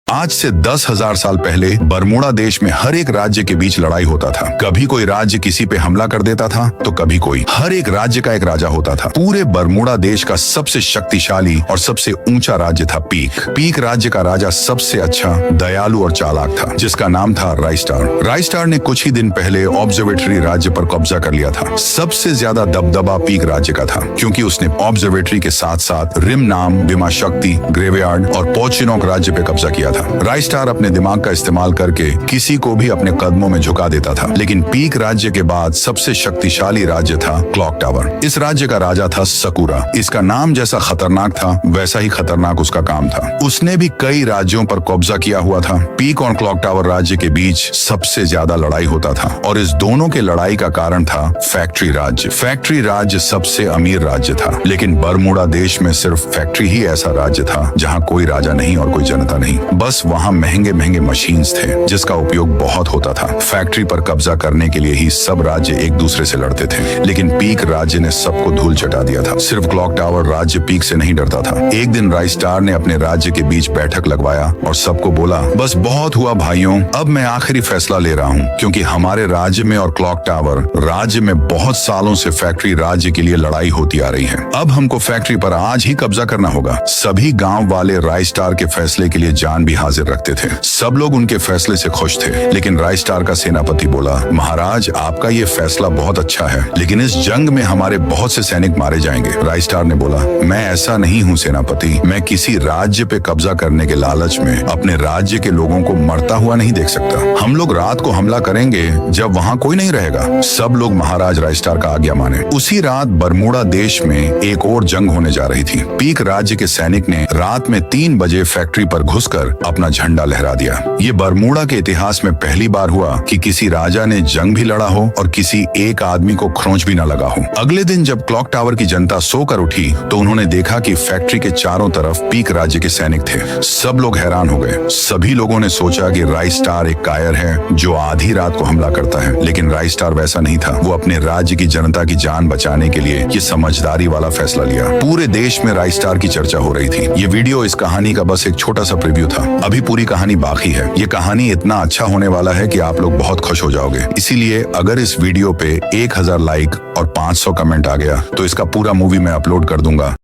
आज से 10,000 साल पहले बरमूडा देश में हर एक राज्य के बीच लड़ाई होता था। कभी कोई राज्य किसी पे हमला कर देता था तो कभी कोई। हर एक राज्य का एक राजा होता था। पूरे बरमूडा देश का सबसे शक्तिशाली और सबसे ऊंचा राज्य था पीक। पीक राज्य का राजा सबसे अच्छा, दयालु और चालाक था, जिसका नाम था राइस्टार। राइस्टार ने कुछ ही दिन पहले ऑब्जर्वेटरी राज्य पर कब्जा कर लिया था। सबसे ज्यादा दबदबा पीक राज्य का था, क्योंकि उसने ऑब्जर्वेटरी के साथ साथ रिम नाम, विमा शक्ति, ग्रेवयार्ड और पोचिनोक राज्य पे कब्जा किया था। राइस्टार अपने दिमाग का इस्तेमाल करके किसी को भी अपने कदमों में झुका देता था। लेकिन पीक राज्य के बाद सबसे शक्तिशाली राज्य था क्लॉक टावर। इस राज्य का राजा था सकूरा। इसका नाम जैसा खतरनाक था वैसा ही खतरनाक उसका काम था। उसने भी कई राज्यों पर कब्जा किया हुआ था। पीक और क्लॉक टावर राज्य के बीच सबसे ज्यादा लड़ाई होता था और इस दोनों के लड़ाई का कारण था फैक्ट्री राज्य। फैक्ट्री राज्य सबसे अमीर राज्य था, लेकिन बरमूडा देश में सिर्फ फैक्ट्री ही ऐसा राज्य था जहाँ कोई राजा नहीं और कोई जनता नहीं। बस वहाँ महंगे महंगे मशीन्स थे जिसका उपयोग बहुत होता था। फैक्ट्री पर कब्जा करने के लिए ही सब राज्य एक दूसरे से लड़ते थे, लेकिन पीक राज्य ने सबको धूल चटा दिया था। सिर्फ क्लॉक टावर राज्य पीक से नहीं डरता था। एक दिन राइस्टार ने अपने राज्य के बीच बैठक लगवाया और सबको बोला, बस बहुत हुआ भाइयों, अब मैं आखिरी फैसला ले रहा हूँ, क्योंकि हमारे राज्य में और क्लॉक टावर राज्य में बहुत सालों से फैक्ट्री राज्य के लिए लड़ाई होती आ रही है। अब हमको फैक्ट्री पर आज ही कब्जा करना होगा। सभी गाँव वाले राइस्टार के फैसले के लिए जान भी हाजिर रखते थे। सब लोग उनके फैसले से खुश थे, लेकिन राइस्टार का सेनापति बोला, महाराज आपका ये फैसला बहुत अच्छा है, लेकिन इस जंग में हमारे बहुत से सैनिक मारे जाएंगे। राइस्टार ने बोला, मैं ऐसा नहीं हूँ सेनापति, मैं किसी राज्य पे कब्जा करने के लालच में अपने राज्य के लोगों को मरता हुआ नहीं देख सकता। हम लोग रात को हमला करेंगे जब वहाँ कोई नहीं रहेगा। सब लोग महाराज राइस्टार का आज्ञा माने। उसी रात बरमूडा देश में एक और जंग होने जा रही थी। पीक राज्य के सैनिक ने रात में 3 बजे फैक्ट्री पर घुसकर अपना झंडा लहरा दिया। ये बरमूडा के इतिहास में पहली बार हुआ कि किसी राजा ने जंग भी लड़ा हो और किसी एक आदमी को खरोंच भी न लगा हो। अगले दिन जब क्लॉक टावर की जनता सोकर उठी तो उन्होंने देखा कि फैक्ट्री के चारों तरफ पीक राज्य के सैनिक थे। सब लोग हैरान हो गए। सभी लोगों ने सोचा कि राइस्टार एक कायर है जो आधी रात को हमला करता है, लेकिन राइस्टार वैसा नहीं था। वो अपने राज्य की जनता की जान बचाने के लिए ये समझदारी वाला फैसला लिया। पूरे देश में राइस्टार की चर्चा हो रही थी। ये वीडियो इस कहानी का बस एक छोटा सा प्रीव्यू था। अभी पूरी कहानी बाकी है। ये कहानी इतना अच्छा होने वाला है कि आप लोग बहुत खुश हो जाओगे। इसीलिए अगर इस वीडियो पे 1000 लाइक और 500 कमेंट आ गया तो इसका पूरा मूवी मैं अपलोड कर दूंगा।